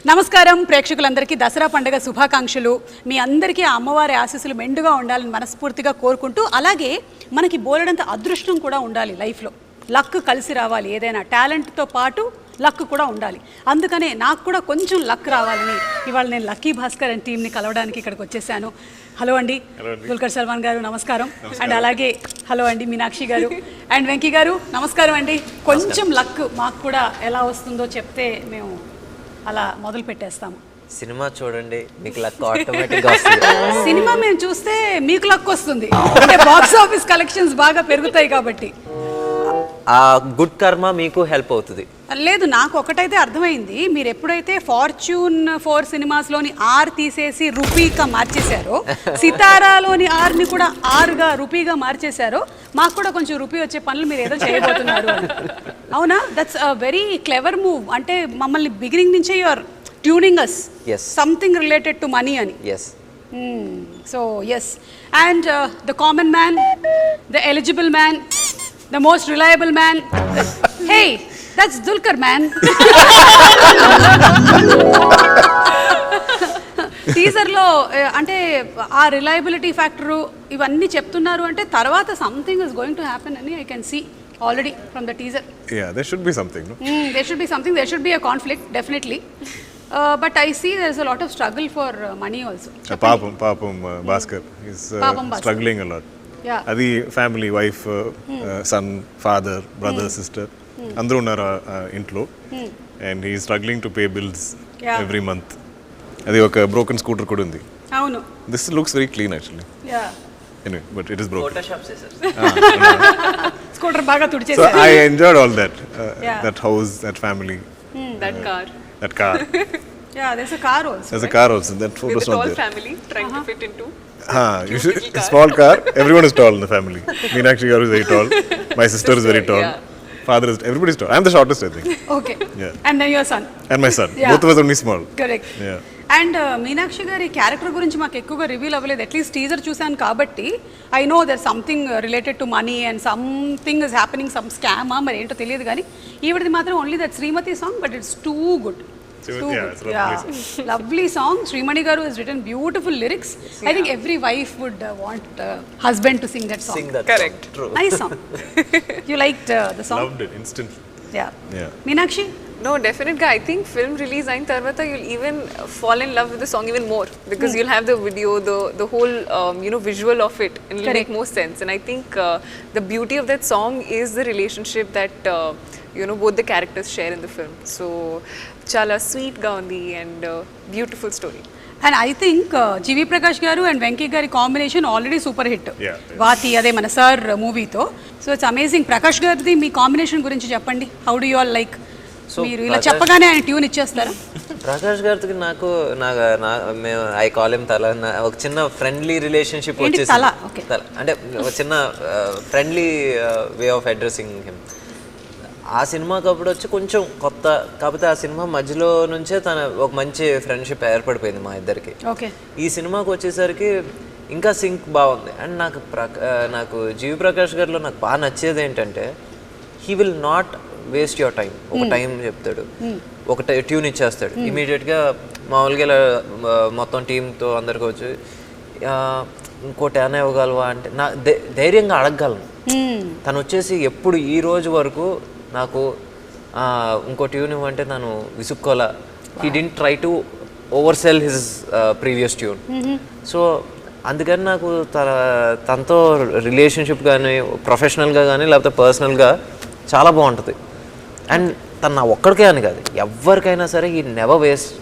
నమస్కారం ప్రేక్షకులందరికీ దసరా పండుగ శుభాకాంక్షలు. మీ అందరికీ ఆ అమ్మవారి ఆశీస్సులు మెండుగా ఉండాలని మనస్ఫూర్తిగా కోరుకుంటూ, అలాగే మనకి బోలెడంత అదృష్టం కూడా ఉండాలి లైఫ్లో. లక్ కలిసి రావాలి, ఏదైనా టాలెంట్తో పాటు లక్ కూడా ఉండాలి. అందుకనే నాకు కూడా కొంచెం లక్ రావాలని ఇవాళ నేను లక్కీ భాస్కర్ అండ్ టీమ్ని కలవడానికి ఇక్కడికి వచ్చేసాను. హలో అండి దుల్కర్ సల్మాన్ గారు, నమస్కారం. అండ్ అలాగే హలో అండి మీనాక్షి గారు అండ్ వెంకీ గారు, నమస్కారం అండి. కొంచెం లక్ మాకు కూడా ఎలా వస్తుందో చెప్తే మేము అలా మొదలు పెట్టేస్తాము. సినిమా చూడండి, మీకు లక్ ఆటోమేటిక్గా వస్తుంది. సినిమా మేము చూస్తే మీకు లక్ వస్తుంది, అంటే బాక్స్ ఆఫీస్ కలెక్షన్స్ బాగా పెరుగుతాయి కాబట్టి. ఆ గుడ్ కర్మ మీకు హెల్ప్ అవుతుంది. లేదు, నాకు ఒకటైతే అర్థమైంది, మీరు ఎప్పుడైతే ఫార్చ్యూన్ 4 సినిమాస్లోని ఆర్ తీసేసి రూపీగా మార్చేశారో, సితారాలోని ఆర్ని కూడా ఆర్గా రూపీగా మార్చేశారో, మాకు కూడా కొంచెం రూపీ వచ్చే పనులు మీరు ఏదో చేయబోతున్నారు. అవునా? That's a very clever move. అంటే మమ్మల్ని బిగినింగ్ నుంచే you're tuning us something related to money అని. So yes, and the common man, the eligible man, the most reliable man. Hey, that's Dulquer, man. Teaser లో అంటే ఆ reliability factor ఇవన్నీ చెప్తున్నారు అంటే తర్వాత something is going to happen అని I can see already from the teaser. Yeah, there should be something, no? There should be something, there should be a conflict, definitely. But I see there is a lot of struggle for money also. Papam Baskhar is struggling a lot. అది family, wife, son, father, brother, sister అందరూ ఉన్నారు ఇంట్లో. And he struggling to pay bills every month. అది ఒక broken scooter కూడా ఉంది. అవును, this looks very clean actually. Anyway, but it is broken. Photoshop చేశారు. స్కూటర్ బాగా తుడిచేశారు. So I enjoyed all that. That house, that family. That car. That car. Yeah, there's a car also. There's a car also. That photo is not there. With a tall family trying to fit into. You should, small car. Everyone is tall in the family. Meenakshi garu is very tall. My sister is very tall. Father is, everybody is tall. I am the shortest, I think. Okay. And then your son. And my son. Both of us only small. Correct. And Meenakshi గారి character గురించి మాకు ఎక్కువగా reveal అవ్వలేదు. At least teaser చూశాను కాబట్టి I know there something related to money and something is happening, some స్కామా మరి ఏంటో తెలియదు. కానీ ఈవిడది మాత్రం only that Srimathi song, but it's too good. Lovely song. Srimani garu has written beautiful lyrics. I think every wife would want husband to sing that song. Sing that. Correct. Song. True. Nice song. You liked the song? Loved it instantly. Yeah. Meenakshi? No, definitely. I think film release ayin tarvata you'll even fall in love with the song even more, because you'll have the video, the whole visual of it, and it'll make more sense. And I think the beauty of that song is the relationship that both the characters share in the film. So chala sweet ga undi and beautiful story. And I think G.V. Prakash garu and Venki gari combination already super hit. Vaati ade mana sir movie tho. So it's amazing. Prakash gardi me combination గురించి చెప్పండి. How do you all like? మీరు ఇలా చెప్పగానే ఆయన tune ఇచ్చేస్తారా? ప్రకాష్ గారికి నాకు మేము ఐ కాల్ హిమ్ తల, ఒక చిన్న ఫ్రెండ్లీ రిలేషన్షిప్ వచ్చేసి అంటే ఒక చిన్న friendly way of addressing him. ఆ సినిమాకి అప్పుడు వచ్చి కొంచెం కొత్త, కాకపోతే ఆ సినిమా మధ్యలో నుంచే తన ఒక మంచి ఫ్రెండ్షిప్ ఏర్పడిపోయింది మా ఇద్దరికి. ఈ సినిమాకి వచ్చేసరికి ఇంకా సింక్ బాగుంది. అండ్ నాకు జీవి ప్రకాష్ గారిలో నాకు బాగా నచ్చేది ఏంటంటే he will not waste your time. ఒక టైం చెప్తాడు, ఒక ట్యూన్ ఇచ్చేస్తాడు ఇమీడియట్గా. మామూలుగా ఇలా మొత్తం టీంతో అందరికీ వచ్చి ఇంకోటి ఏమైనా ఇవ్వగలవా అంటే నా ధైర్యంగా అడగగలను. తను వచ్చేసి ఎప్పుడు ఈ రోజు వరకు నాకు ఇంకో ట్యూన్ ఇవ్వంటే తను విసుక్కోలా. He didn't try to oversell his previous tune. So అందుకని నాకు తనతో రిలేషన్షిప్ కానీ ప్రొఫెషనల్గా కానీ లేకపోతే పర్సనల్గా చాలా బాగుంటుంది. అండ్ తను నా ఒక్కడికే అని కాదు, ఎవరికైనా సరే ఈ never waste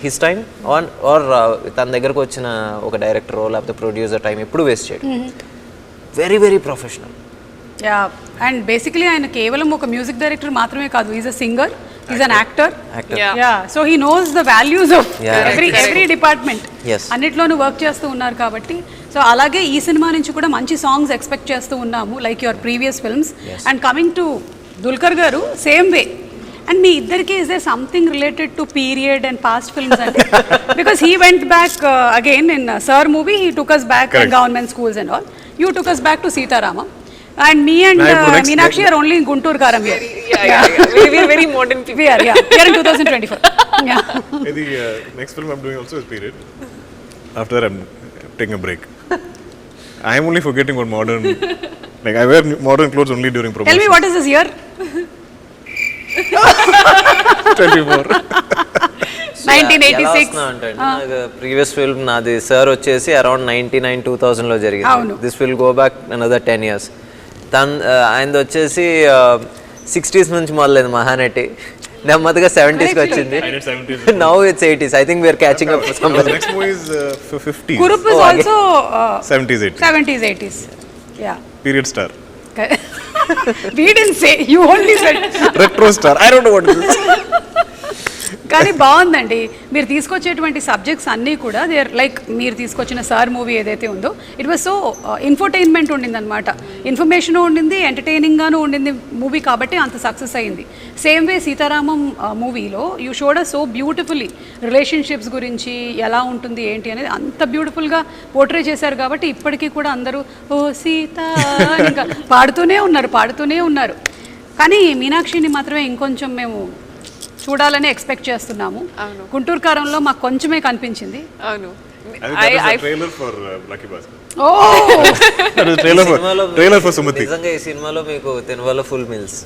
his time or తన దగ్గరకు వచ్చిన ఒక డైరెక్టరో లేకపోతే ప్రొడ్యూసర్ టైం ఎప్పుడు వేస్ట్ చేయడు. Very very professional. And basically ఆయన కేవలం ఒక మ్యూజిక్ డైరెక్టర్ మాత్రమే కాదు, is a singer, is an actor. So he knows the values of every department. అన్నిట్లోనూ వర్క్ చేస్తూ ఉన్నారు కాబట్టి. సో అలాగే ఈ సినిమా నుంచి కూడా మంచి సాంగ్స్ ఎక్స్పెక్ట్ చేస్తూ ఉన్నాము, like your previous films. And coming to Dulquer గారు, సేమ్ వే. అండ్ మీ ఇద్దరికి is there something related to period and past films అంటే? Because he went back again in Sir movie, he took us back in government schools and all. You took us back to Sitarama. And మీ and Now, next- Meenakshi are only Guntur Kaaram here. We are very modern people. We are in 2024. Yeah. The next film I'm doing also is period. After that, I'm taking a break. I'm only forgetting what modern. Like I wear modern clothes only during promotion. Tell me what is this year? 24. 1986. అంటే నాకు previous film నాది sir వచ్చేసి around 99-2000 లో జరిగింది. అవును. This will go back another 10 years. ఆయనది వచ్చేసి 60s నుంచి మొదలైంది మహానటి, నెమ్మదిగా 70s కి వచ్చింది. I did 70s. Now it's 80s. I think we are catching up The next movie is 50s. Kurup is also 70s, 80s. 70s, 80s. Yeah. Period star. We didn't say, you only said. Retro star. I don't know what it is. కానీ బాగుందండి మీరు తీసుకొచ్చేటువంటి subjects అన్నీ కూడా they are like మీరు తీసుకొచ్చిన sir movie ఏదైతే ఉందో ఇట్ వాజ్ సో ఇన్ఫర్టైన్మెంట్ ఉండింది అనమాట, ఇన్ఫర్మేషన్ ఉండింది, ఎంటర్టైనింగ్గాను ఉండింది మూవీ, కాబట్టి అంత సక్సెస్ అయింది. సేమ్ వే సీతారామం మూవీలో you showed us so beautifully relationships గురించి ఎలా ఉంటుంది ఏంటి అనేది అంత బ్యూటిఫుల్గా పోర్ట్రే చేశారు, కాబట్టి ఇప్పటికీ కూడా అందరూ ఓ సీత ఇంకా పాడుతూనే ఉన్నారు. కానీ మీనాక్షిని మాత్రమే ఇంకొంచెం మేము చూడాలని ఎక్స్పెక్ట్ చేస్తున్నాము. గుంటూరు కారంలో మాకు కొంచెమే కనిపించింది. అవును. I think that is the trailer for Lucky Baskhar. Oh That is trailer for Sumati. నిజంగా ఈ సినిమాలో మీకు తినవాలో full meals.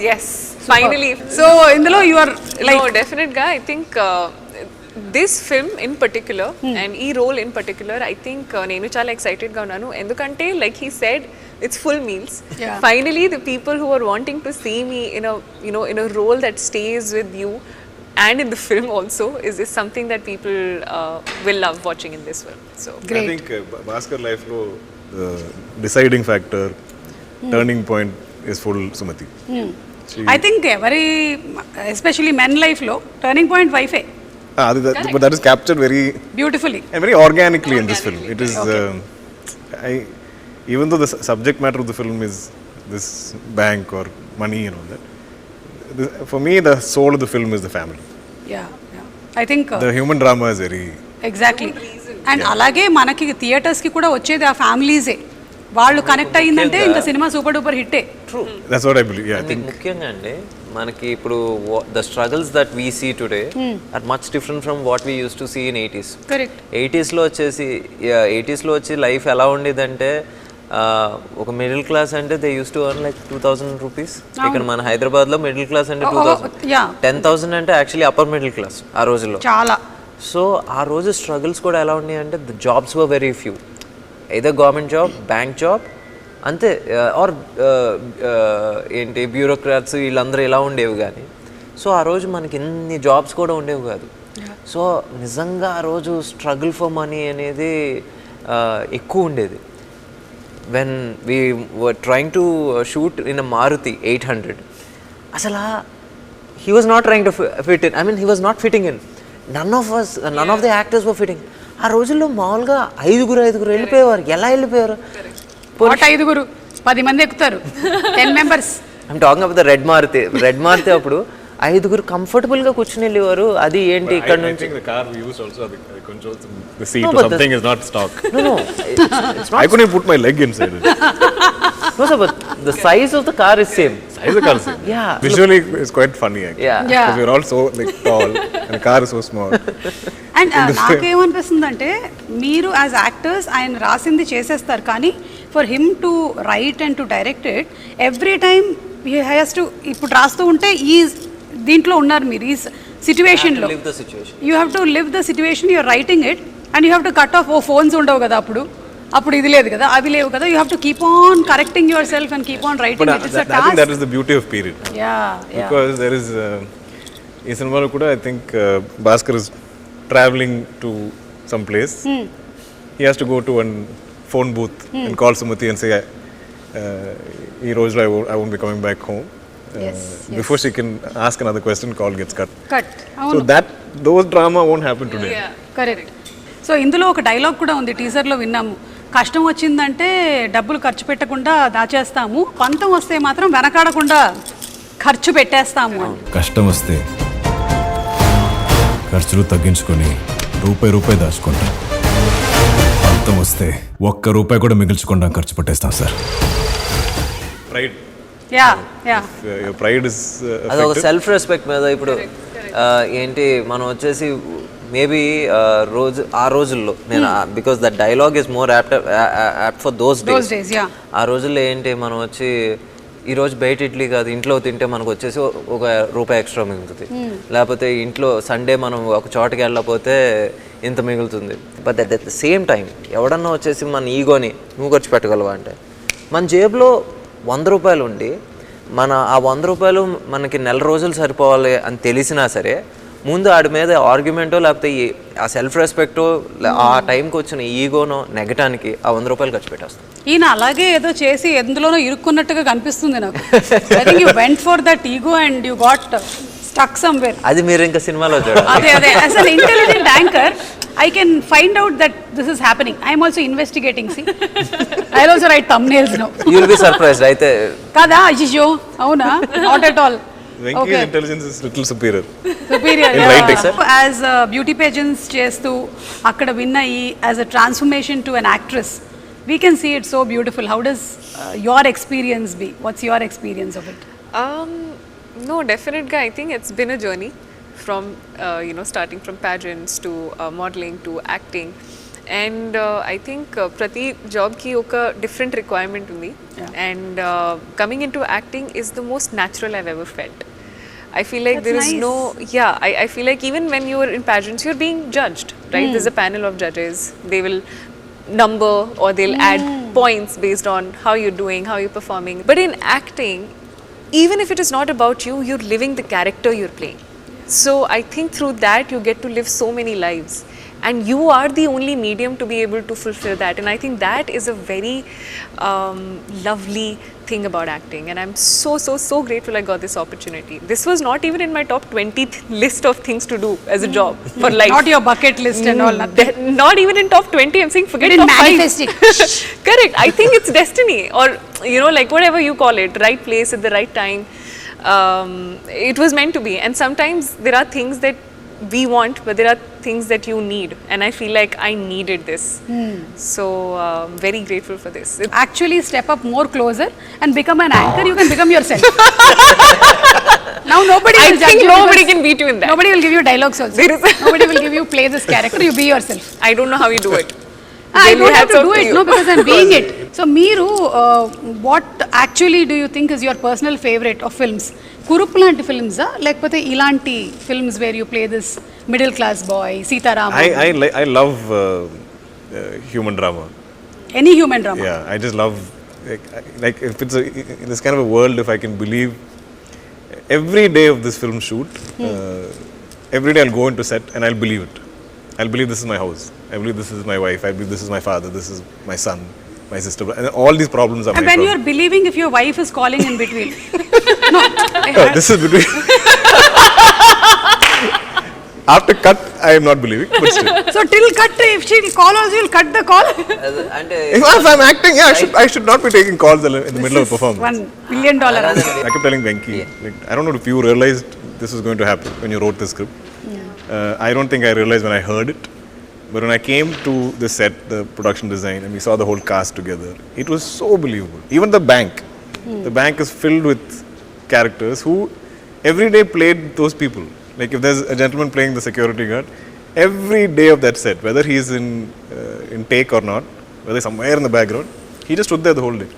Yes. Finally. So ఇందులో you are like No, definite guy. I think this film in particular and e role in particular, I think నేను చాలా excited గా ఉన్నాను, ఎందుకంటే like he said it's full meals. Yeah. Finally the people who are wanting to see me in a in a role that stays with you and in the film also is something that people will love watching in this film. So Great. I think Baskhar life lo the deciding factor, turning point is full Sumati. I think ఎవరి especially men లైఫ్లో turning point వైఫే But that is captured very beautifully and very organically in this film. It is even though the subject matter of the film is this bank or money and all that, for me the soul of the film is the family. I think The human drama is very exactly. And అలాగే మనకి థియేటర్స్కి కూడా వచ్చేది ఆ ఫ్యామిలీసే, వాళ్ళు connect అయ్యిందంటే ఇంకా సినిమా సూపర్ డూపర్ హిట్టే. that's what I believe. Yeah, I think ముఖ్యంగా అండి మనకి ఇప్పుడు the struggles that we see today are much different from what we used to see in 80s. Correct. 80s లో వచ్చి లైఫ్ ఎలా ఉండేదంటే ఒక మిడిల్ క్లాస్ అంటే they used to earn like 2000 rupees. ఇక్కడ మన హైదరాబాద్ లో మిడిల్ క్లాస్ అంటే 10,000 అంటే యాక్చువల్లీ అప్పర్ మిడిల్ క్లాస్ ఆ రోజుల్లో చాలా. సో ఆ రోజు స్ట్రగుల్స్ కూడా ఎలా ఉన్నాయి అంటే the jobs were very few, either government job, bank job అంతే, ఆర్ ఏంటి బ్యూరోక్రాట్స్ వీళ్ళందరూ ఇలా ఉండేవి. కానీ సో ఆ రోజు మనకి ఇన్ని జాబ్స్ కూడా ఉండేవి కాదు. సో నిజంగా ఆ రోజు స్ట్రగుల్ ఫర్ మనీ అనేది ఎక్కువ ఉండేది. When we were trying to shoot in a Maruti 800, అసలు he was not trying to fit in, I mean he was not fitting in. None of the actors were fitting. ఆ రోజుల్లో మామూలుగా ఐదుగురు వెళ్ళిపోయేవారు. ఎలా వెళ్ళిపోయారు? 10 మంది ఎక్కుతారు, 10 members. I'm talking about the red Maruti అప్పుడు 5 కంఫర్టబుల్ గా కూర్చుని వెళ్ళేవారు. అది ఏంటి ఇక్కడ నుంచి the car we used also the controls, the seat or something is not stock. No, it's not. I couldn't put my leg inside it. No sir, but the size of the car is same. Size of the car is same. Yeah. Visually it's quite funny actually. Yeah. Because we're all so like tall and the car is so small. And నాకేమనిపిస్తుందంటే మీరు as actors ఆయన రాసింది చేసేస్తారు, కానీ for him to write and to direct it every time he has to, ఇప్పుడు రాస్తూ ఉంటే ఈ దీంట్లో ఉన్నారు మీరు ఈ సిచ్యువేషన్లో, Live the situation. You have to live the situation, you're writing it and you have to cut off. Phones ఉండవు కదా అప్పుడు ఇది లేదు కదా, అవి లేవు కదా, you have to keep on correcting yourself and keep on writing. But I think that is the beauty of period. Yeah. Because there is in cinema kuda I think Baskhar is traveling to some place. He has to go to one phone booth and call Sumati and say ee roju I won't be coming back home. Before she can ask another question, call gets cut. So those drama won't happen today. Correct. So ఇందులో ఒక dialogue కూడా ఉంది, టీజర్లో విన్నాము, కష్టం వచ్చిందంటే డబ్బులు ఖర్చు పెట్టకుండా దాచేస్తాము, పంతం వస్తే మాత్రం వెనకాడకుండా ఖర్చు పెట్టేస్తాము అని. కష్టం వస్తే ఖర్చులు తగ్గించుకొని రూపాయి దాచుకుంటాం, పంతం వస్తే ఒక్క రూపాయి కూడా మిగిల్చకుండా ఖర్చు పెట్టేస్తాం sir. pride. Your pride is అది ఒక సెల్ఫ్ రెస్పెక్ట్ మీద ఇప్పుడు ఏంటి మనం వచ్చేసి మేబీ ఆ రోజుల్లో నేను because that dialogue is more apt for those days. ఆ రోజుల్లో ఏంటి మనం వచ్చి ఈరోజు బయట ఇడ్లీ కాదు ఇంట్లో తింటే మనకు వచ్చేసి ₹1 ఎక్స్ట్రా మిగులుతుంది, లేకపోతే ఇంట్లో సండే మనం ఒక చోటకి వెళ్ళకపోతే ఇంత మిగులుతుంది. But at the same time ఎవడన్నా వచ్చేసి మన ఈగోని నువ్వు ఖర్చు పెట్టగలవా అంటే మన జేబులో ₹100 ఉండి ఆ ₹100 మనకి నెల రోజులు సరిపోవాలి అని తెలిసినా సరే ముందు ఆడి మీద ఆర్గ్యుమెంటో లేకపోతే ఆ సెల్ఫ్ రెస్పెక్టో ఆ టైంకి వచ్చిన ఈగోనో నెగటానికి ఆ ₹100 ఖర్చు పెట్టేస్తాం. ఈయన అలాగే ఏదో చేసి ఎందులోనో ఇరుక్కున్నట్టుగా కనిపిస్తుంది నాకు. I think you went for that ego and you got stuck somewhere. అది మీరు ఇంకా సినిమాలో చూడాలి. అదే as an intelligent anchor I can find out that this is happening. I am also investigating. See, I'll also write thumbnails now. You'll be surprised, right? Kada, Ajisho, avuna, not at all. Venki's intelligence is little superior. Superior. In writing, sir. As beauty pageants chestu, akkada win ayi as a transformation to an actress, we can see it so beautiful. How does your experience be? What's your experience of it? No, definitely. I think it's been a journey. From starting from pageants to modeling to acting, and I think prati job ki oka different requirement undi, and coming into acting is the most natural I've ever felt. I feel like there is no I feel like even when you're in pageants you're being judged, right? There's a panel of judges, they will number or they'll add points based on how you're doing, how you're performing. But in acting, even if it is not about you, you're living the character you're playing. So I think through that you get to live so many lives, and you are the only medium to be able to fulfill that, and I think that is a very lovely thing about acting, and I'm so grateful I got this opportunity. This was not even in my top 20 list of things to do as a job for life. Not your bucket list and all, nothing. Not even in top 20. I'm saying forget top 5. Correct. I think it's destiny, or like whatever you call it, right place at the right time. It was meant to be, and sometimes there are things that we want, but there are things that you need, and I feel like I needed this. So very grateful for this. Actually step up more closer and become an anchor. You can become yourself. Now nobody will judge you. Nobody can beat you in that. Nobody will give you dialogues also. Nobody will give you play this character. You be yourself. I don't know how you do it. I don't have to do it, no, because I'm being it. So, Meeru, what actually do you think is your personal favorite of films? Kurupu lanti films, lekapothe ilanti films where you play this middle class boy, Sitaram? I love human drama. Any human drama? Yeah, I just love like if it's in this kind of a world, if I can believe every day of this film shoot, every day I'll go into set and I'll believe it. I'll believe this is my house. I believe this is my wife. I believe this is my father. This is my son, my sister. And all these problems are my when problems. you're believing if your wife is calling in between. No. This is between. After cut, I am not believing, but still. So till cut, if she'll call us, you'll cut the call? If I'm acting, I should not be taking calls in the middle of a performance. $1 million. I kept telling Venki, like, I don't know if you realized this was going to happen when you wrote the script. I don't think I realized when I heard it. But when I came to the set, the production design, and we saw the whole cast together, it was so believable. Even the bank. The bank is filled with characters who every day played those people. Like if there's a gentleman playing the security guard, every day of that set, whether he's in take or not, whether somewhere in the background, he just stood there the whole day.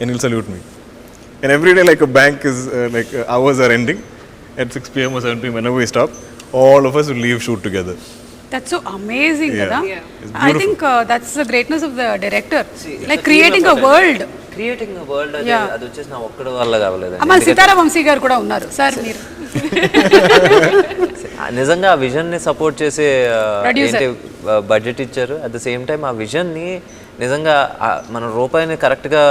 And he'll salute me. And every day like a bank is, hours are ending. At 6 p.m. or 7 p.m. whenever we stop, all of us will leave shoot together. That's so amazing, Kada. Yeah. I think that's the greatness of the director. Like creating a world. Creating a world, అది వచ్చేసి నా ఒక్కడి వల్ల కావలేదు. అమ్మ సీతారా వంశీ గారు కూడా ఉన్నారు sir మీరు. నిజంగా ఆ విజన్ని సపోర్ట్ చేసే ఏంటి బడ్జెట్ ఇచ్చారు. అట్ ద సేమ్ టైం ఆ విజన్ని నిజంగా మన రూపాయిని కరెక్ట్గా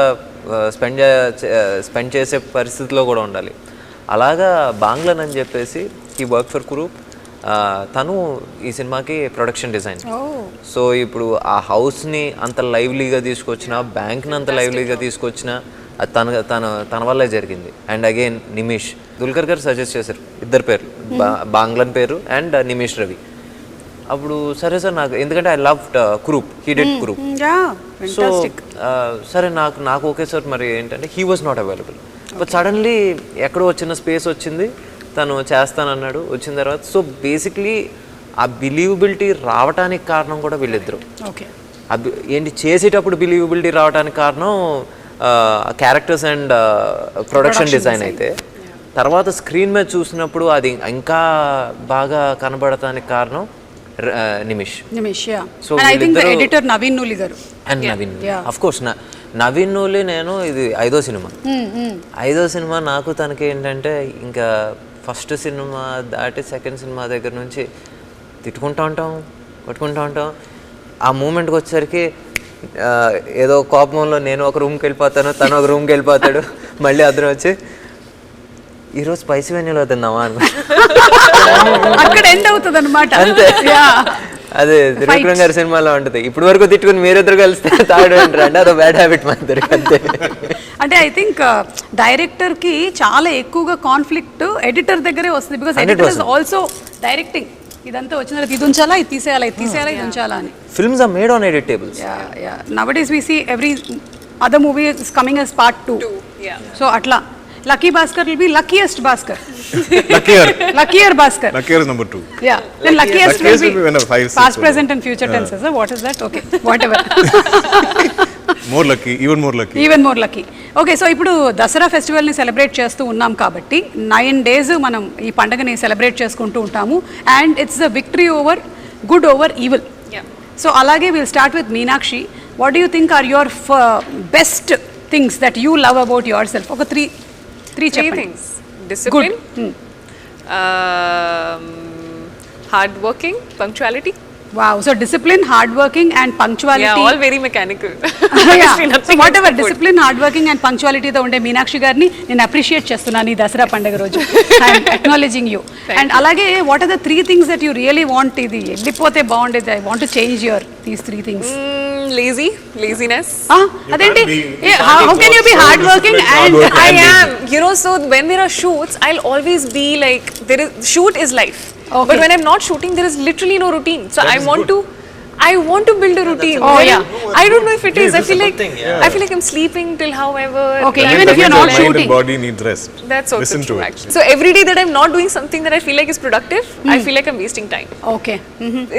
స్పెండ్ చేసే పరిస్థితిలో కూడా ఉండాలి. అలాగా బాంగ్లన్ అని చెప్పేసి ఈ వర్క్ ఫర్ కురూప్, తను ఈ సినిమాకి ప్రొడక్షన్ డిజైన్. సో ఇప్పుడు ఆ హౌస్ని అంత లైవ్లీగా తీసుకొచ్చిన, బ్యాంక్ని అంత లైవ్లీగా తీసుకొచ్చిన అది తన వల్లే జరిగింది. అండ్ అగైన్ నిమిష్, దుల్కర్ గారు సజెస్ట్ చేశారు 2 పేర్లు, బాంగ్లన్ పేరు అండ్ నిమిష్ రవి. అప్పుడు సరే సార్ నాకు ఎందుకంటే I love group, he did group. So సరే నాకు ఓకే సార్, మరి ఏంటంటే he was not available. But suddenly ఎక్కడో చిన్న స్పేస్ వచ్చింది, తను చేస్తానన్నాడు. వచ్చిన తర్వాత సో బేసిక్లీ ఆ బిలీవబిలిటీ రావడానికి కారణం కూడా వీళ్ళిద్దరు. ఏంటి చేసేటప్పుడు బిలీవబిలిటీ రావడానికి కారణం క్యారెక్టర్స్ అండ్ ప్రొడక్షన్ డిజైన్ అయితే, తర్వాత స్క్రీన్ మీద చూసినప్పుడు అది ఇంకా బాగా కనబడటానికి కారణం నిమిష్. సో ఎడిటర్ నవీన్ నూలి గారు. And Naveen of course Naveen Nooli నేను ఇది 5వ సినిమా. 5వ సినిమా నాకు తనకి ఏంటంటే ఇంకా ఫస్ట్ సినిమా దాటి సెకండ్ సినిమా దగ్గర నుంచి తిట్టుకుంటూ ఉంటాం, కొట్టుకుంటూ ఉంటాం. ఆ మూమెంట్కి వచ్చేసరికి ఏదో కోపంలో నేను ఒక రూమ్కి వెళ్ళిపోతాను, తను ఒక రూమ్కి వెళ్ళిపోతాడు, మళ్ళీ అద్దరం వచ్చి ఈరోజు స్పైసీ వెన్యూలో తిన్నావా అని అక్కడ ఎండ్ అవుతుంది అనమాట. అంతే, అదే త్రివిక్రమ్ గారి సినిమాలో ఉంటుంది. ఇప్పుడు వరకు తిట్టుకుని మీరిద్దరు కలిస్తే తాడు అంటారు అంటే అదో బ్యాడ్ హ్యాబిట్ మా ఇద్దరికి. అంతే. అంటే ఐ థింక్ డైరెక్టర్ కి చాలా ఎక్కువగా కాన్ఫ్లిక్ట్ ఎడిటర్ దగ్గరే వస్తుంది. Because editor is also directing. ఇదంతా వచ్చిన తర్వాత ఇది ఉంచాలా, ఇది తీసేయాలా, ఇది తీసేయాలా, ఇది ఉంచాలా అని. Films are made on edit tables. Nowadays we see every other movie is coming as part 2. So atla Lucky Baskhar will be luckiest Baskhar. Luckier Baskhar. Luckier is number 2. Yeah. Then luckiest will be when 5, 6 past, present and future tenses. What is that? Okay. Whatever. More lucky, even more lucky. Even more lucky. Okay, so ఇప్పుడు Dasara ఫెస్టివల్ని celebrate చేస్తూ ఉన్నాం కాబట్టి 9 days మనం ఈ పండుగని celebrate చేసుకుంటూ ఉంటాము. And it's the victory over good over evil. So అలాగే will start with Meenakshi. What do you think are your best things that you love about yourself? ఒక three things. Discipline, hard working, punctuality. Wow, so discipline, hard working and punctuality. Yeah, all very mechanical. So whatever discipline, hard working and punctuality తో ఉండే మీనాక్షి గారిని నేను appreciate చేస్తున్నాను ఈ దసరా పండుగ రోజు. I'm acknowledging you. And అలాగే what are the 3 things that you really want? ఇది వెళ్ళిపోతే బాగుండేది, I want to change your these 3 things. Laziness. అదేంటి? How can you be hard working and I am, you know, so when there are shoots I'll always be like, shoot is life. Okay. But when I'm not shooting, there is literally no routine. So I want to build a routine. I don't know if it is. I feel like I'm sleeping till however. Okay, even if you're not shooting. Body needs rest. That's also Listen true to it. actually. So every day that I'm not doing something that I feel like is productive, I feel like I'm wasting time. Okay.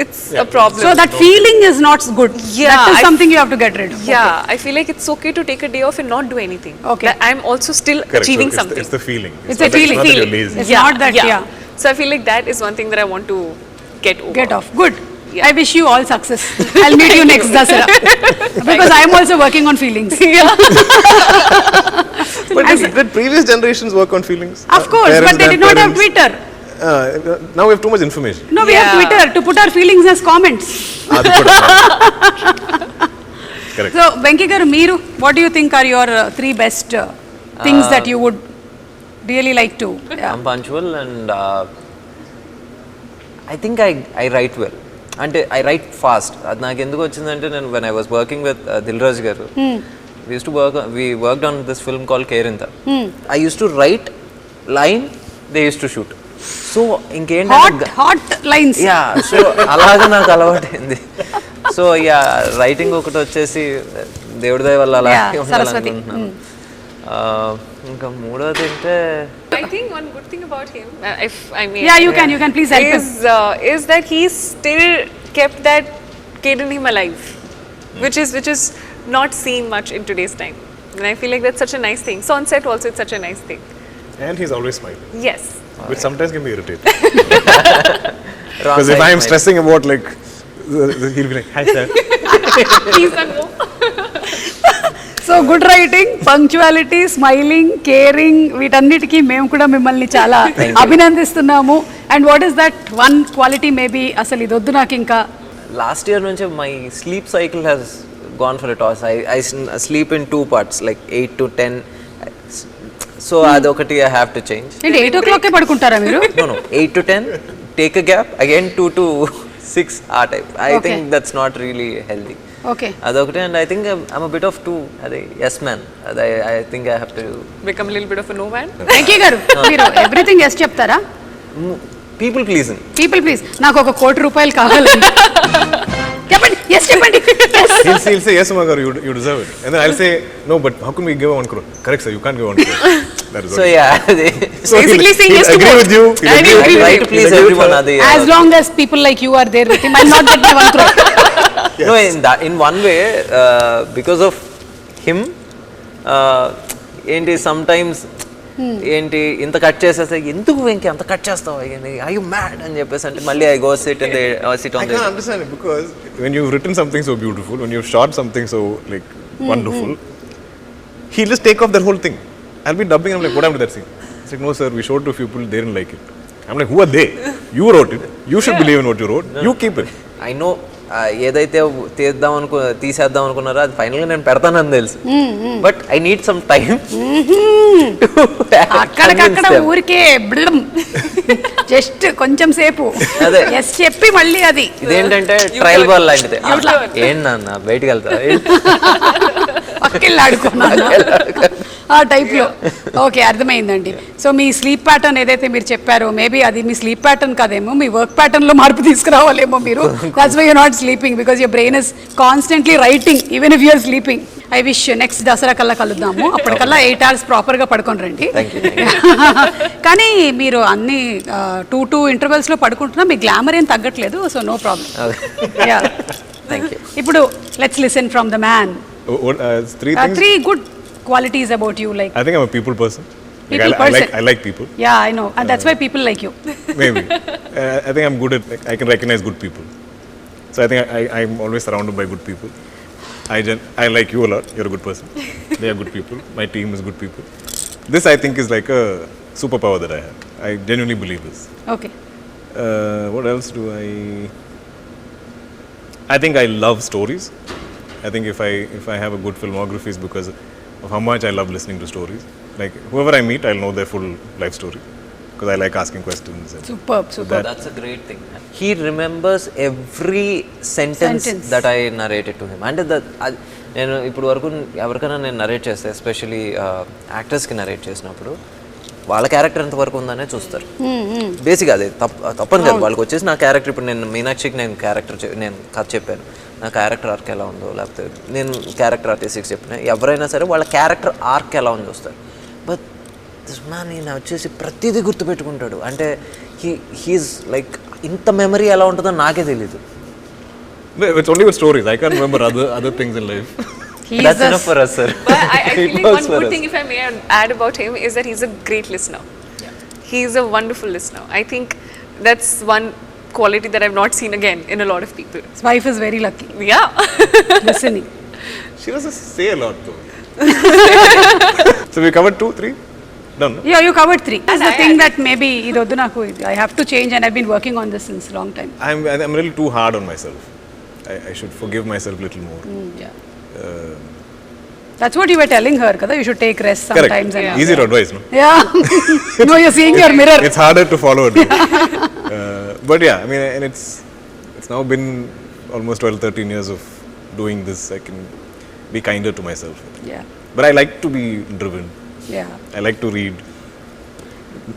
It's a problem. So that feeling is not good. That is something you have to get rid of. Yeah, I feel like it's okay to take a day off and not do anything. Okay. That I'm also still Correct. achieving So something. it's the feeling. It's a feeling. Not that you're lazy. It's not that, So I feel like that is one thing that I want to get off. Good. I wish you all success. I'll meet you next Dasara. Because I am also working on feelings. But did previous generations work on feelings? Of course, but they did not have Twitter. Now we have too much information. No, we have Twitter to put our feelings as comments. Correct. So, Venki garu, meeru, what do you think are your 3 best things that you would really like to? I'm punctual and I think I write well. అంటే I write fast. అది నాకు ఎందుకు వచ్చిందంటే నేను when I was working with Dilraj garu, we worked on this film called Kerinta. I used to write line, they used to shoot. So ఇంకేంటంటే hot lines. So అలాగా నాకు అలవాటైంది. సో రైటింగ్ ఒకటి వచ్చేసి దేవుడి దయ వల్ల అలా ఉండాలనుకుంటున్నాను. ఇంకా మూడోది అంటే I think one good thing about him, if I may, you can please help him, is that he still kept that kid in him alive, which is not seen much in today's time, and I feel like that's such a nice thing. So on set also it's such a nice thing. And he's always smiling. Yes. Which sometimes can be irritating. Because if I am stressing about like, he'll be like, hi sir. Please don't go. So good writing, punctuality, smiling, caring, వీటన్నిటికీ మేము కూడా మిమ్మల్ని చాలా అభినందిస్తున్నాము. And what is that one quality maybe అసలు ఇది వద్దు నాకు ఇంకా? లాస్ట్ ఇయర్ నుంచి my sleep cycle has gone for a toss. I sleep in 2 parts, like 8 to 10. So అదొకటి I have to change. 8 o'clock పడుకుంటారా మీరు? No, 8 to 10, take a gap, again 2 to 6 ఆ type. I think that's not really healthy. Okay. అదొకటి. And I think I'm a bit of two అదే yes man. అదే I think I have to become a little bit of a no man. Venky గారు, మీరు everything yes చెప్తారా? People pleasing. People please. నాకు ఒక ₹1,00,00,000 కావాలి. చెప్పండి. ఎస్ చెప్పండి. He'll say, yes, Suma garu, you deserve it. And then I'll say, no, but how come we give 1 crore? Correct, sir, you can't give 1 crore. That is so what. Yeah Basically saying yes to agree both. with you. I agree with try you. to please everyone. అది As long as people like you are there with him, I'll not get my 1 crore. no, in one way, because of him, ఏంటి sometimes ఏంటి ఇంత cut చేసేస్తే ఎందుకు వెంకీ అంత cut చేస్తావు I you mad అని చెప్పేసి అంటే మళ్ళీ I go SIT on I can't understand it because when you've written something so beautiful, when you've shot something so like wonderful, he'll just take off that whole thing. I'll be dubbing, I'm like, what happened to that scene? It's like, no sir, we showed to a few people, they didn't like it. I'm like, who are they? You wrote it. You should believe in what you wrote. You keep it. I know ఏదైతే తీసేద్దాం అనుకున్నారో అది ఫైనల్గా నేను పెడతానని తెలుసు, but I need some time. అక్కడికక్కడ ఊరికే జస్ట్ కొంచెం సేపు అదే. ఎస్ చెప్పి మళ్ళీ అది ఇదేంటంటే ట్రయల్ బాల్ లాంటిది. ఏంటన్నా బయటికి వెళ్తా పక్కెళ్ళి ఆడుకున్నాను ఆ టైప్లో. ఓకే, అర్థమైందండి. సో మీ స్లీప్ ప్యాటర్న్ ఏదైతే మీరు చెప్పారో మేబీ అది మీ స్లీప్ ప్యాటర్న్ కాదేమో, మీ వర్క్ ప్యాటర్న్లో మార్పు తీసుకురావాలేమో మీరు. That's why you're not sleeping because your brain is constantly writing even if you're sleeping. I wish next Dasara కల్లా కలుద్దాము, అప్పటికల్లా 8 hours ప్రాపర్గా పడుకొని రండి. కానీ మీరు అన్ని 2 ఇంటర్వెల్స్లో పడుకుంటున్నా మీ గ్లామర్ ఏం తగ్గట్లేదు, సో నో ప్రాబ్లం. ఇప్పుడు let's listen from the man. Three things. 3 good qualities about you, like I think I'm a people person. People I person. I like people. Yeah, I know, and that's why people like you. Maybe. I think I'm good at, like, I can recognize good people. So I think I'm always surrounded by good people. I like you a lot. You're a good person. They are good people. My team is good people. This I think is like a superpower that I have. I genuinely believe this. Okay. What else do I think I love stories. I think if I have a good filmography is because of how much I love listening to stories. Like whoever I meet, I'll know their full life story because I like asking questions. And Superb. That's a great thing. He remembers every sentence that I narrated to him. And నేను ఇప్పుడు వరకు ఎవరికైనా నేను narrate చేస్తే, especially యాక్టర్స్కి narrate చేసినప్పుడు వాళ్ళ character ఎంత వరకు ఉందనే చూస్తారు. బేసిక్గా అదే తప్పని కాదు, వాళ్ళకి వచ్చేసి నా క్యారెక్టర్, ఇప్పుడు నేను మీనాక్షికి నేను కథ చెప్పాను, నా క్యారెక్టర్ ఆర్క్ ఎలా ఉందో, లేకపోతే నేను క్యారెక్టర్ ఆర్టిస్ట్కి చెప్పిన ఎవరైనా సరే వాళ్ళ క్యారెక్టర్ ఆర్క్ ఎలా ఉందో చూస్తారు. బట్ దిస్ మ్యాన్ ఈయన వచ్చేసి ప్రతిదీ గుర్తుపెట్టుకుంటాడు. అంటే హీఈస్ లైక్ ఇంత మెమరీ ఎలా ఉంటుందో నాకే తెలీదు. It's only with stories. I can't remember other things in life. That's enough for us, sir. But I feel like one good thing, if I may add about him, is that he's a great listener. He's a wonderful listener. I think that's one quality that I've not seen again in a lot of people. His wife is very lucky. Yeah. Listening. She doesn't say a lot though. So we covered 2, 3? Done. Yeah, you covered 3. That's the thing that maybe idoddu naku I have to change, and I've been working on this since a long time. I'm really too hard on myself. I should forgive myself a little more. Yeah. That's what you were telling her, kada. You should take rest sometimes. Correct. And easy to advise, no? Yeah. No, you're seeing your mirror. It's harder to follow it. But yeah, I mean, and it's now been almost 12-13 years of doing this. I can be kinder to myself. Yeah. But I like to be driven. Yeah. I like to read.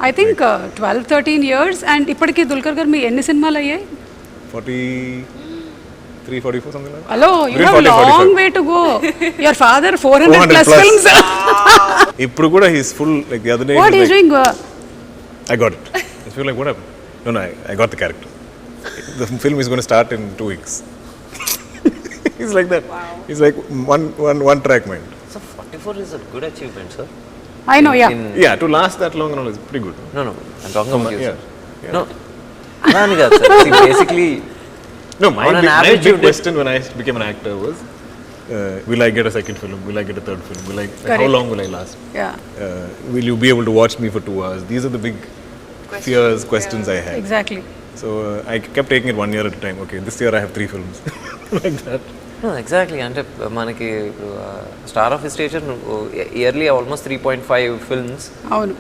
I think 12-13 years, and ఇప్పటికి దుల్కర్ గారు మీ ఎన్ని సినిమాలు అయ్యాయి? 43-44, something like that. Hello, you have a long way to go. Your father 400 plus films. ఇప్పుడు కూడా he's full, like the other day. What is doing? I got it. I feel like, what happened? No, I got the character. The film is going to start in 2 weeks. He's like that. Wow. He's like one track mind. So 44 is a good achievement, sir. I know, yeah. Yeah, to last that long and all is pretty good. No, I'm talking about you, yeah. sir. No. Nani kaadu, sir. See, basically, no, my average big question when I became an actor was, will I get a second film? Will I get a third film? How long will I last? Yeah. Will you be able to watch me for 2 hours? These are the big fears, questions I had. Exactly. So I kept taking it 1 year at a time. Okay, this year I have 3 films. Like that. No, exactly. అంటే మనకి star of station yearly almost 3.5 films. అవును.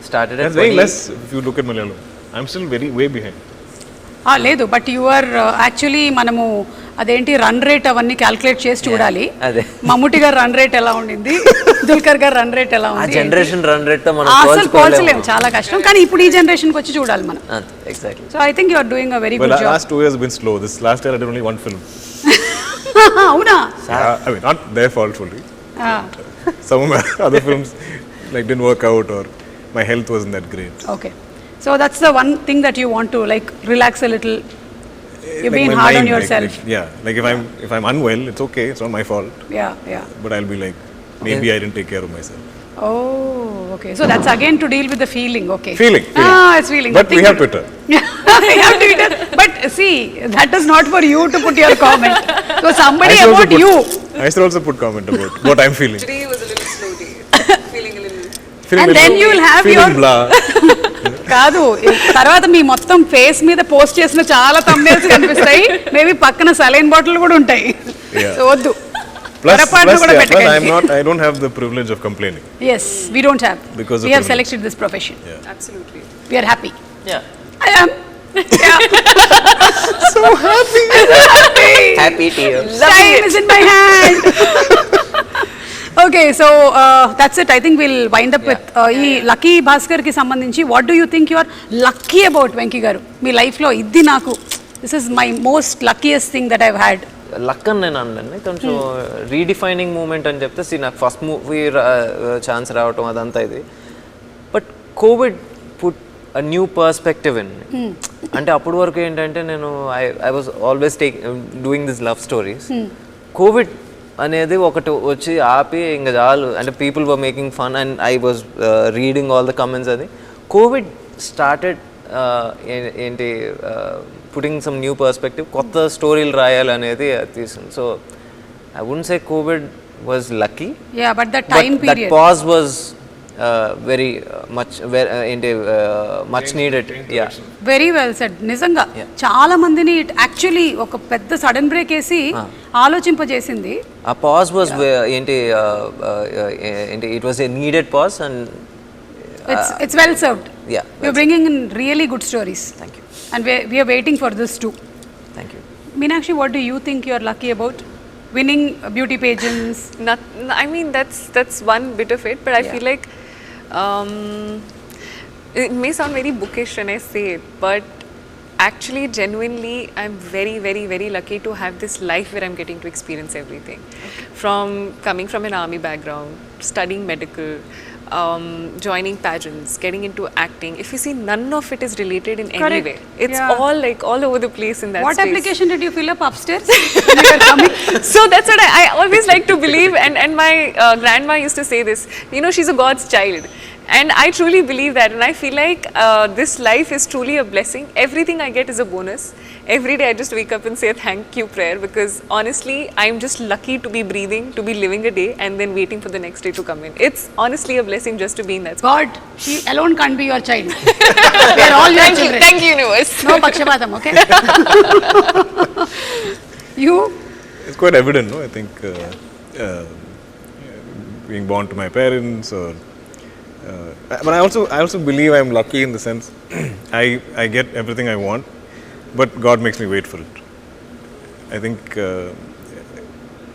Started at That's very less if you look at Malayalam. I'm still way behind. లేదు, but you are actually మనము అదేంటి run rate అవన్నీ calculate చేసి చూడాలి. అదే. మమ్ముటి గారు రన్ రేట్ ఎలా ఉండింది, దుల్కర్ గారు రన్ రేట్ ఎలా ఆ ఉంది, జనరేషన్ రన్ రేట్ తో మనం అసలు పోల్చలేము, చాలా కష్టం. కానీ ఇప్పుడు ఈ జనరేషన్ కి వచ్చి చూడాలి మనం. Exactly. So I think you are doing a very Well, good job. last 2 years been slow. This last year I did only one film. అవునా? I mean, not their fault fully. Some of my other films like didn't work out or my health wasn't that great. Okay, so that's the one thing that you want to like relax a little. You're Like being my hard on mind, yourself. like if I'm unwell, it's okay. It's not my fault. Yeah. But I'll be like, maybe I didn't take care of myself. Oh, okay. So that's again to deal with the feeling. Okay. Feeling. It's feeling. But we have Twitter. We have Twitter. But see, that is not for you to put your comment. So somebody about you. I should also put comment about what I'm feeling. Today was a little slow day. Feeling a little. Feeling And then you will have feeling your blah. కాదు, తర్వాత మీ మొత్తం face మీద post చేసిన చాలా thumbnails కనిపిస్తాయి. Maybe పక్కన saline bottle కూడా ఉంటాయి. Yeah. సో వద్దు. Plus, పొరపాటున కూడా plus పెట్టకండి. I don't have the privilege of complaining. Yes, we don't have. Because of we have privilege. selected this profession. Absolutely. We are happy. Yeah. I am. Yeah. So happy. Happy tears. Time is in my hand. Okay, so that's it. I think we'll wind up with ఈ lucky Bhaskar కి సంబంధించి what do you think you are lucky about Venky garu? మీ life లో ఇది నాకు this is my most luckiest thing that I've had. Luck అని నేను అనలేండి, కొంచెం రీడిఫైనింగ్ మూమెంట్ అని చెప్తే నాకు ఫస్ట్ మూవీ ఛాన్స్ రావటం అదంతా ఇది. But Covid put a new perspective in. అంటే అప్పటి వరకు ఏంటంటే నేను I was always doing this love stories. Covid అనేది ఒకటి వచ్చి ఆపి ఇంకా చాలు అంటే people were making fun and I was reading all the comments. అది కోవిడ్ స్టార్టెడ్ ఏంటి పుటింగ్ సమ్ న్యూ పర్స్పెక్టివ్, కొత్త స్టోరీలు రాయాలి అనేది తీసింది. So I wouldn't say Covid was lucky, but that time that period pause was very much ఏంటి much needed. Yeah, very well said. నిజంగా చాలా మందిని యాక్చువల్లీ ఒక పెద్ద సడన్ బ్రేక్ వేసి ఆలోచింపజేసింది. ఆ పాజ్ వాజ్ ఏంటి it was a needed pause and it's well served. Yeah, you're bringing in really good stories. Thank you. And we are waiting for this too. Thank you. Meenakshi, what do you think you're lucky about? Winning beauty pageants? I mean that's one bit of it, but I feel like it may sound very bookish when I say it, but actually genuinely I'm very very very lucky to have this life where I'm getting to experience everything. From coming from an army background, studying medical, joining pageants, getting into acting. If you see, none of it is related in any way. It's all like all over the place in that What space. application did you fill up upstairs when you were coming? So that's what I always like to believe, and my grandma used to say this, you know, she's a God's child. And I truly believe that, and I feel like this life is truly a blessing. Everything I get is a bonus. Every day I just wake up and say a thank you prayer, because honestly I'm just lucky to be breathing, to be living a day and then waiting for the next day to come in. It's honestly a blessing just to be in that space. God, she alone can't be your child. We are all your children. Thank you universe. No pakshapatam, okay? You? It's quite evident, no? I think being born to my parents, or but I also believe I'm lucky in the sense I get everything I want, but God makes me wait for it. I think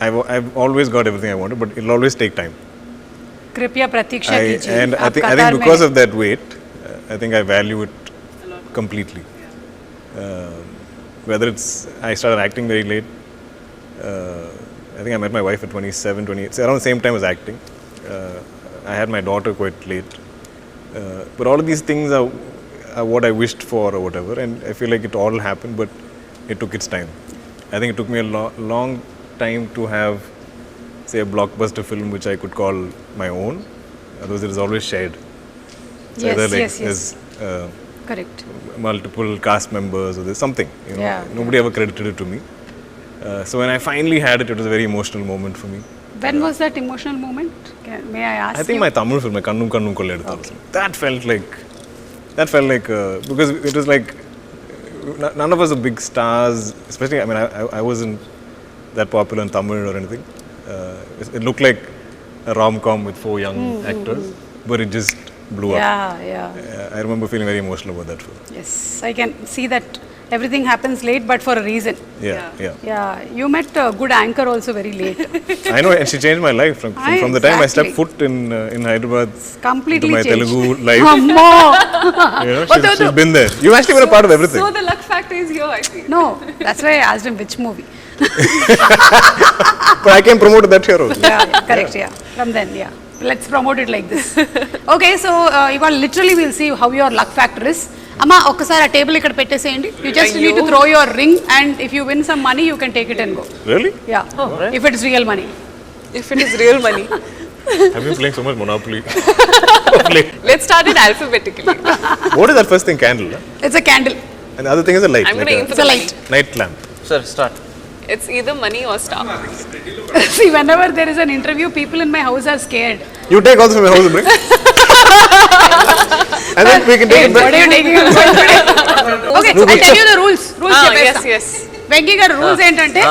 I've always got everything I wanted, but it'll always take time. Kripya pratiksha kijiye. And I think because of that wait, I think I value it completely. Whether it's I started acting very late. I think I met my wife at 27, 28, so around the same time as acting. I had my daughter quite late. But all of these things are what I wished for or whatever, and I feel like it all happened, but it took its time. I think it took me a long time to have, say, a blockbuster film which I could call my own. Otherwise it is always shared. So Yes, either like yes. there's Correct. multiple cast members or there's something, you know. Yeah. Nobody ever credited it to me. So when I finally had it, it was a very emotional moment for me. When was that emotional moment? May I ask I think you? my Tamil film, my Kannum Kannum Kolleduthalu, that felt like because it was like none of us are big stars, especially I mean I wasn't that popular in Tamil or anything. It looked like a rom-com with 4 young actors, but it just blew up. Yeah. I remember feeling very emotional about that film. Yes, I can see that everything happens late, but for a reason. Yeah. Yeah, you met a good anchor also very late. I know, and she changed my life from the time I stepped Exactly. foot in Hyderabad Completely into my changed. Telugu life. Ammo! You know, she's been there. You've actually been a part of everything. So the luck factor is here, I feel. No, that's why I asked him which movie. But I can promote that here also. Yeah, correct, yeah. From then, yeah. Let's promote it like this. Okay, so ఇవాళ literally we'll see how your luck factor is. అమ్మ ఒక్కసారి ఆ table ఇక్కడ పెట్టేసేయండి. You just need to throw your ring, and if you win some money, you can take it and go. Really? Yeah, if it is real money. If it is real money. I've been playing so much Monopoly. Let's start it alphabetically. What is that first thing? Candle? It's a candle. And the other thing is a light. I'm going to aim for It's a the light. Night lamp. Sir, start. It's either money or star. See, whenever there is an interview, people in my house are scared. You take also from my house and bring. And then we can take it What back. are you taking? Okay, I'll tell you the rules. Rules Yes, yes. Venky గారు rules ఏంటంటే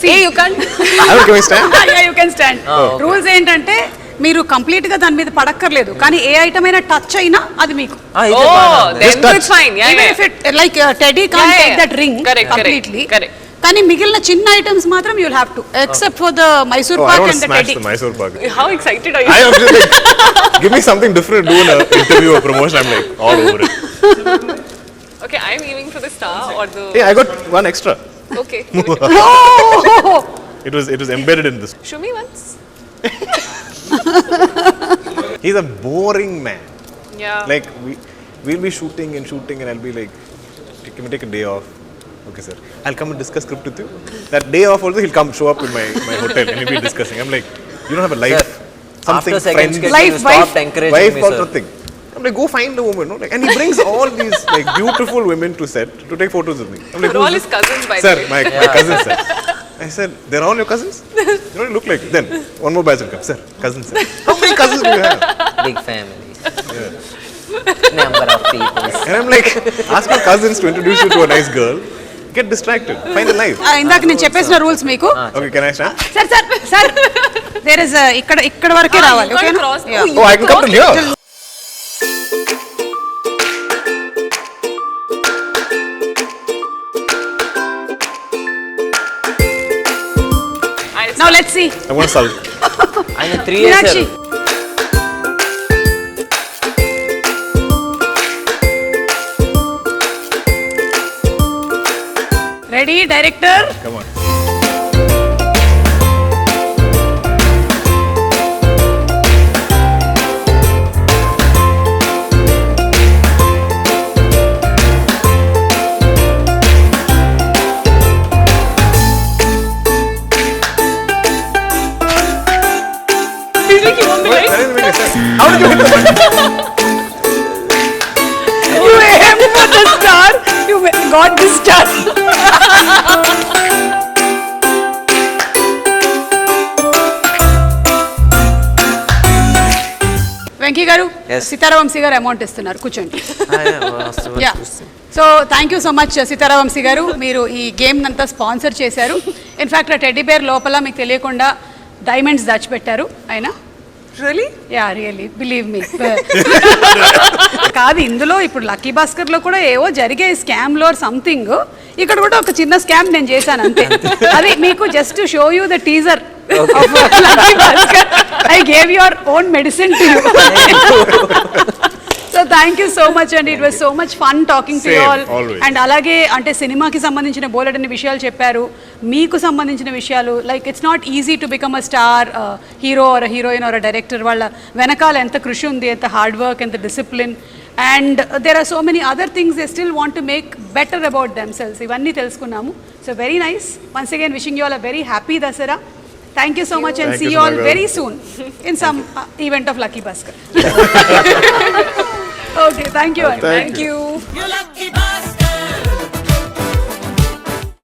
See, you can't. I don't give a stand. yeah, you can stand. Rules ఏంటంటే మీరు complete గా దాని మీద పడక్కర్లేదు, కానీ ఏ item అయినా touch అయినా అది మీకు. Oh, then Just touch. it's fine. Yeah, Even yeah. if it like Teddy can't Yeah, take yeah. that ring Correct, completely. correct. కానీ మిగిలిన చిన్న ఐటమ్స్ మాత్రం you'll have to, except for the Mysore Oh, I pak don't and the smash Teddy. the Mysore pak. How excited are you? I am just like, give me something different. Do an interview or promotion. I'm like all over it. Okay, I'm aiming for the star or the. Hey, I got one extra. Okay. Oh! It was embedded in this. Show me once. He's a boring man. Yeah. Like we'll be shooting, and I'll be like, can we take a day off? Okay, sir. I'll come and discuss script with you. That day off also, he'll come show up in my hotel and we'll be discussing. I'm like, you don't have a life, something, After second friends, sketch, Life, you stopped wife. encouraging wife me, or sir. something. I'm like, go find a woman, no? Like, and he brings all these like beautiful women to set to take photos with me. I'm like, They're all who's his this? cousins, by Sir, the way. my cousins, sir. I said, they're all your cousins? You don't look like it. Then one more batch will come. Sir, cousins, sir. How many cousins do you have? Big family. Number of people. And I'm like, ask my cousins to introduce you to a nice girl. Get distracted. Find a life. ఇందాక నేను చెప్పేసిన rules మీకు. Okay, can I stand? Sir there is ఇక్కడ వరకే రావాలి. You can't ఓకేనా? cross. Yeah. Oh, Oh, I can come to here. Now let's see. I want to solve. ఆయన 3 years Meenakshi. Ready, director? Come on. How did you hit the button? You aimed for the star. You got the star. Venky గారు, Yes. సీతారావంశీ గారు amount ఇస్తున్నారు, కూర్చోండి. Yeah. So thank you so much Sitara Vamshi గారు, మీరు ఈ game అంతా sponsor చేశారు. In fact ఆ టెడ్డీ బేర్ లోపల మీకు తెలియకుండా డైమండ్స్ దాచిపెట్టారు ఆయన. Really? Yeah really believe me. కాదు, ఇందులో ఇప్పుడు లక్కీ భాస్కర్ లో కూడా ఏవో జరిగే స్కామ్ లో సంథింగ్, ఇక్కడ కూడా ఒక చిన్న స్కామ్ నేను చేశాను అంతే. అది మీకు just show you the teaser of Lucky Bhaskar. I gave your own medicine to you. So thank you so much అండి, it was so much fun talking to you all. And అలాగే అంటే సినిమాకి సంబంధించిన బోలెడన్ని విషయాలు చెప్పారు, మీకు సంబంధించిన విషయాలు. Like it's not easy to become a star, hero or heroine or director. వాళ్ళ వెనకాల ఎంత కృషి ఉంది, ఎంత హార్డ్ వర్క్, ఎంత discipline, and there are so many other things they still want to make better about themselves. ఇవన్నీ తెలుసుకున్నాము. So very nice. Once again wishing you all a very happy Dasara. Thank you so much and see you all very soon in some event of Lucky Baskhar. Okay, thank you. Thank you.